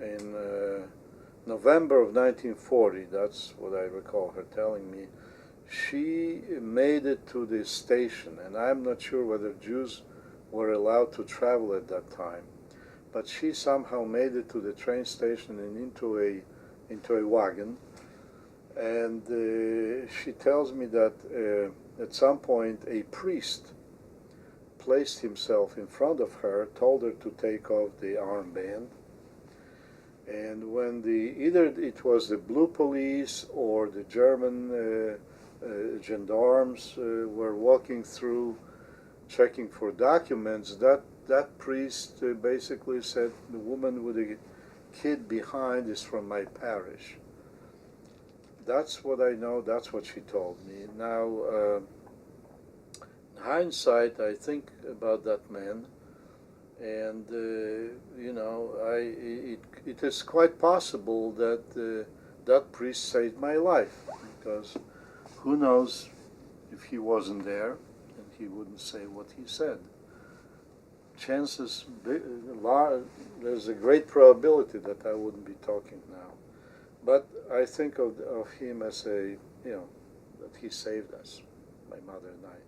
In November of 1940, that's what I recall her telling me, she made it to the station, and I'm not sure whether Jews were allowed to travel at that time, but she somehow made it to the train station and into a wagon, and she tells me that at some point a priest placed himself in front of her, told her to take off the armband, and when either it was the blue police or the German gendarmes were walking through checking for documents, that priest basically said, the woman with a kid behind is from my parish. That's what I know, that's what she told me. Now, in hindsight, I think about that man, and you know, it is quite possible that that priest saved my life, because who knows if he wasn't there and he wouldn't say what he said. Chances, there's a great probability that I wouldn't be talking now. But I think of him as a, you know, that he saved us, my mother and I.